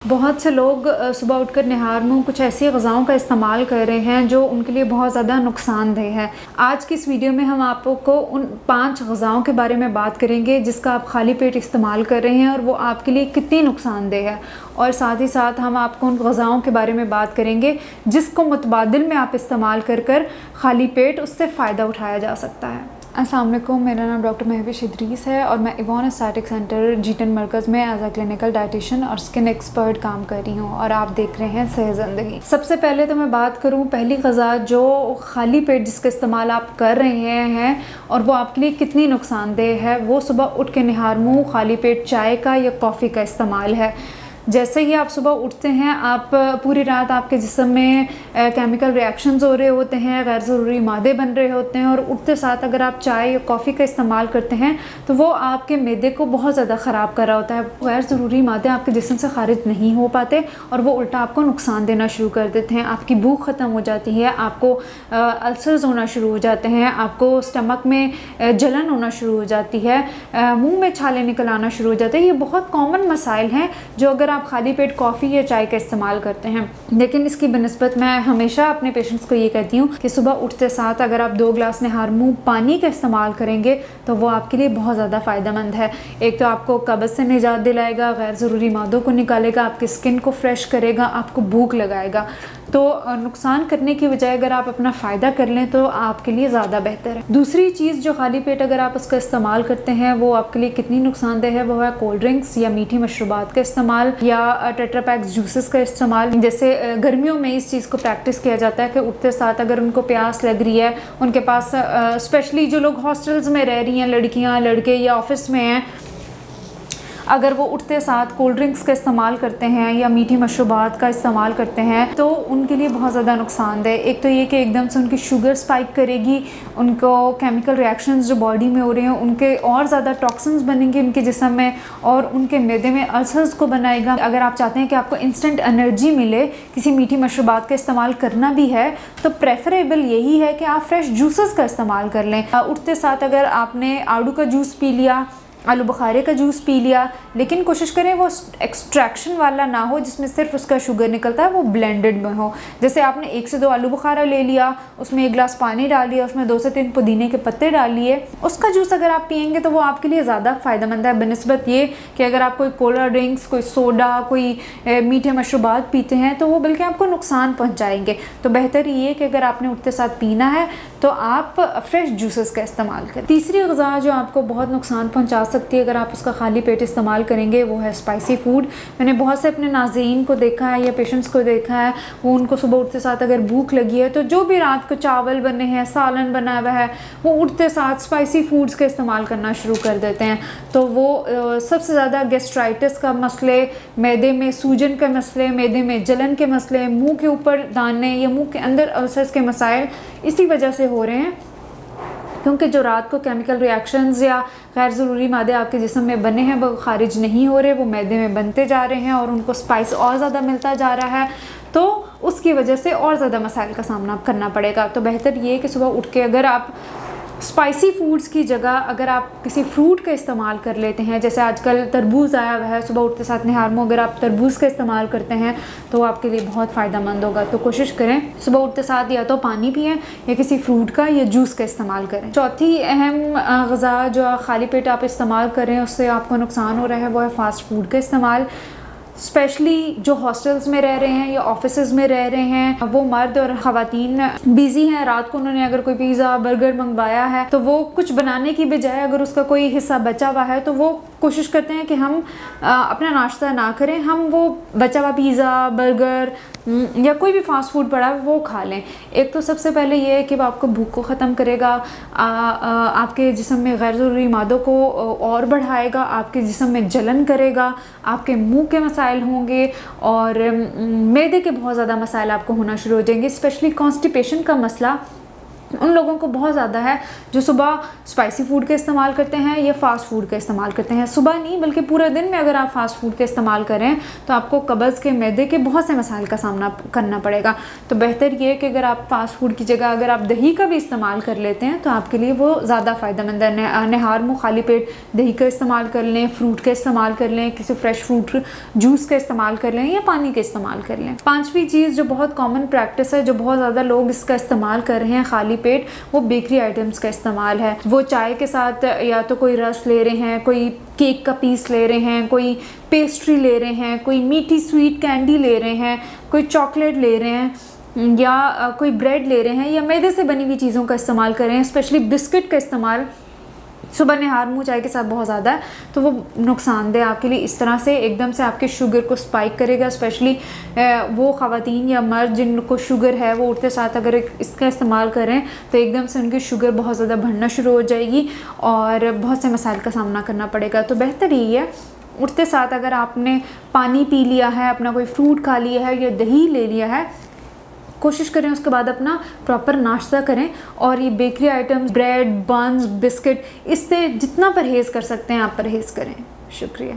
बहुत से लोग सुबह उठकर निहार मुँह कुछ ऐसी ग़िज़ाओं का इस्तेमाल कर रहे हैं जो उनके लिए बहुत ज़्यादा नुकसानदेह है। आज की इस वीडियो में हम आपको उन 5 ग़िज़ाओं के बारे में बात करेंगे जिसका आप खाली पेट इस्तेमाल कर रहे हैं और वो आपके लिए कितनी नुकसानदेह है, और साथ ही साथ हम आपको उन ग़िज़ाओं के बारे में बात करेंगे जिसको मुतबादिल में आप इस्तेमाल कर खाली पेट उससे फ़ायदा उठाया जा सकता है। अस्सलाम वालेकुम, मेरा नाम डॉक्टर महविश इदरीस है और मैं इवान एस्थेटिक सेंटर जीटन मरकज़ में एज अ क्लिनिकल डाइटिशियन और स्किन एक्सपर्ट काम कर रही हूँ और आप देख रहे हैं सेहत ज़िंदगी। सबसे पहले तो मैं बात करूँ पहली ग़िज़ा जो खाली पेट जिसका इस्तेमाल आप कर रहे हैं और वो आपके लिए कितनी नुकसानदेह है, वो सुबह उठ के निहार मुँह खाली पेट चाय का या कॉफ़ी का इस्तेमाल है। जैसे ही आप सुबह उठते हैं, आप पूरी रात आपके जिस्म में केमिकल रिएक्शंस हो रहे होते हैं, गैर ज़रूरी मादे बन रहे होते हैं, और उठते साथ अगर आप चाय या कॉफ़ी का इस्तेमाल करते हैं तो वो आपके मैदे को बहुत ज़्यादा ख़राब कर रहा होता है। गैर ज़रूरी मादे आपके जिस्म से खारिज नहीं हो पाते और वो उल्टा आपको नुकसान देना शुरू कर देते हैं। आपकी भूख ख़त्म हो जाती है, आपको अल्सर्स होना शुरू हो जाते हैं, आपको स्टमक में जलन होना शुरू हो जाती है, मुँह में छाले निकल आना शुरू हो जाते हैं। ये बहुत कॉमन मसाइल हैं जो अगर आप खाली पेट कॉफ़ी या चाय का इस्तेमाल करते हैं। लेकिन इसकी बनिस्बत मैं हमेशा अपने पेशेंट्स को ये कहती हूँ कि सुबह उठते साथ अगर आप 2 गिलास निहार मुँह पानी का इस्तेमाल करेंगे तो वो आपके लिए बहुत ज़्यादा फ़ायदेमंद है। एक तो आपको कब्ज़ से निजात दिलाएगा, गैर ज़रूरी मादों को निकालेगा, आपकी स्किन को फ्रेश करेगा, आपको भूख लगाएगा। तो नुकसान करने की बजाय अगर आप अपना फ़ायदा कर लें तो आपके लिए ज़्यादा बेहतर है। दूसरी चीज़ जो खाली पेट अगर आप उसका इस्तेमाल करते हैं वो आपके लिए कितनी नुकसानदेह है, वो है कोल्ड ड्रिंक्स या मीठी मशरूबात का इस्तेमाल या टेट्रा पैक्स जूसेस का इस्तेमाल। जैसे गर्मियों में इस चीज़ को प्रैक्टिस किया जाता है कि उठते साथ अगर उनको प्यास लग रही है, उनके पास स्पेशली जो लोग हॉस्टल्स में रह रही हैं, लड़कियाँ लड़के या ऑफिस में हैं, अगर वो उठते साथ कोल्ड ड्रिंक्स का इस्तेमाल करते हैं या मीठी मशरूबात का इस्तेमाल करते हैं तो उनके लिए बहुत ज़्यादा नुकसानदेह। एक तो ये कि एकदम से उनकी शुगर स्पाइक करेगी, उनको केमिकल रिएक्शंस जो बॉडी में हो रहे हैं उनके और ज़्यादा टॉक्सिन्स बनेंगे उनके जिस्म में और उनके मैदे में अल्सर्स को बनाएगा। अगर आप चाहते हैं कि आपको इंस्टेंट एनर्जी मिले, किसी मीठी मशरूबात का इस्तेमाल करना भी है तो प्रेफरेबल यही है कि आप फ्रेश जूसेस का इस्तेमाल कर लें। उठते साथ अगर आपने आड़ू का जूस पी लिया, आलू बुखारे का जूस पी लिया, लेकिन कोशिश करें वो एक्सट्रैक्शन वाला ना हो जिसमें सिर्फ उसका शुगर निकलता है, वो ब्लेंडेड में हो। जैसे आपने 1 से 2 आलू बुखारा ले लिया, उसमें 1 गिलास पानी डाल दिया, उसमें 2 से 3 पुदीने के पत्ते डाल लिए, उसका जूस अगर आप पियेंगे तो वो आपके लिए ज़्यादा फ़ायदेमंद है बनिस्बत ये कि अगर आप कोई कोला ड्रिंक्स, कोई सोडा, कोई मीठे मशरूबात पीते हैं तो वो बल्कि आपको नुकसान पहुँचाएंगे। तो बेहतर ये कि अगर आपने उठते साथ पीना है तो आप फ्रेश जूसेस का इस्तेमाल करें। तीसरी ग़िज़ा जो आपको बहुत नुकसान पहुँचा सकती है अगर आप उसका खाली पेट इस्तेमाल करेंगे वो है स्पाइसी फ़ूड। मैंने बहुत से अपने नाज़रीन को देखा है या पेशेंट्स को देखा है, वो उनको सुबह उठते साथ अगर भूख लगी है तो जो भी रात को चावल बने हैं, सालन बना हुआ है, वो उठते साथ स्पाइसी फ़ूड्स का इस्तेमाल करना शुरू कर देते हैं। तो वो सबसे ज़्यादा गैस्ट्राइटिस का मसले, मैदे में सूजन के मसले, मैदे में जलन के मसले, मुँह के ऊपर दाने या मुँह के अंदर अल्सर्स के मसाइल इसी वजह से हो रहे हैं क्योंकि जो रात को केमिकल रिएक्शंस या गैर ज़रूरी मादे आपके जिस्म में बने हैं वो खारिज नहीं हो रहे, वो मैदे में बनते जा रहे हैं और उनको स्पाइस और ज़्यादा मिलता जा रहा है, तो उसकी वजह से और ज़्यादा मसाइल का सामना करना पड़ेगा। तो बेहतर ये है कि सुबह उठ के अगर आप स्पाइसी फूड्स की जगह अगर आप किसी फ्रूट का इस्तेमाल कर लेते हैं, जैसे आजकल तरबूज आया हुआ है, सुबह उठते साथ निहार मुँह अगर आप तरबूज का इस्तेमाल करते हैं तो वो आपके लिए बहुत फ़ायदेमंद होगा। तो कोशिश करें सुबह उठते साथ या तो पानी पिएं या किसी फ्रूट का या जूस का इस्तेमाल करें। चौथी अहम ग़िज़ा जो खाली पेट आप इस्तेमाल करें उससे आपको नुकसान हो रहा है वो है फ़ास्ट फूड का इस्तेमाल। स्पेशली जो हॉस्टल्स में रह रहे हैं या ऑफिसेज़ में रह रहे हैं, वो मर्द और ख़वातीन बिज़ी हैं, रात को उन्होंने अगर कोई पिज़्ज़ा बर्गर मंगवाया है तो वो कुछ बनाने की बजाय अगर उसका कोई हिस्सा बचा हुआ है तो वो कोशिश करते हैं कि हम अपना नाश्ता ना करें, हम वो बचा हुआ पिज़्ज़ा बर्गर या कोई भी फास्ट फूड पड़ा है वो खा लें। एक तो सबसे पहले ये है कि वो आपको भूख को ख़त्म करेगा, आपके जिस्म में गैर ज़रूरी मादों को और बढ़ाएगा, आपके जिस्म में जलन करेगा, आपके मुंह के मसाइल होंगे और मैदे के बहुत ज़्यादा मसाइल आपको होना शुरू हो जाएंगे। स्पेशली कॉन्स्टिपेशन का मसला उन लोगों को बहुत ज़्यादा है जो सुबह स्पाइसी फूड का इस्तेमाल करते हैं या फास्ट फूड का इस्तेमाल करते हैं। सुबह नहीं बल्कि पूरे दिन में अगर आप फास्ट फूड का इस्तेमाल करें तो आपको कब्ज़ के, मैदे के बहुत से मसाइल का सामना करना पड़ेगा। तो बेहतर ये है कि अगर आप फास्ट फूड की जगह अगर आप दही का भी इस्तेमाल कर लेते हैं तो आपके लिए वो ज़्यादा फ़ायदेमंद है। नहार मुँह खाली पेट दही का इस्तेमाल कर लें, फ्रूट का इस्तेमाल कर लें, किसी फ्रेश फ्रूट जूस का इस्तेमाल कर लें या पानी का इस्तेमाल कर लें। पांचवी चीज़ जो बहुत कॉमन प्रैक्टिस है, जो बहुत ज़्यादा लोग इसका इस्तेमाल कर रहे हैं खाली पेट, वो बेकरी आइटम्स का इस्तेमाल है। वो चाय के साथ या तो कोई रस ले रहे हैं, कोई केक का पीस ले रहे हैं, कोई पेस्ट्री ले रहे हैं, कोई मीठी स्वीट कैंडी ले रहे हैं, कोई चॉकलेट ले रहे हैं या कोई ब्रेड ले रहे हैं या मैदे से बनी हुई चीज़ों का इस्तेमाल कर रहे हैं। स्पेशली बिस्किट का इस्तेमाल सुबह नहार मुँह चाय के साथ बहुत ज़्यादा है, तो वो नुकसानदेह आपके लिए इस तरह से एकदम से आपके शुगर को स्पाइक करेगा। स्पेशली वो ख़वातीन या मर्द जिनको शुगर है, वो उठते साथ अगर इसका इस्तेमाल करें तो एकदम से उनकी शुगर बहुत ज़्यादा बढ़ना शुरू हो जाएगी और बहुत से मसाइल का सामना करना पड़ेगा। तो बेहतर यही है, उठते साथ अगर आपने पानी पी लिया है, अपना कोई फ्रूट खा लिया है या दही ले लिया है, कोशिश करें उसके बाद अपना प्रॉपर नाश्ता करें। और ये bakery items, bread, buns, biscuit, इससे जितना परहेज़ कर सकते हैं आप परहेज़ करें। शुक्रिया।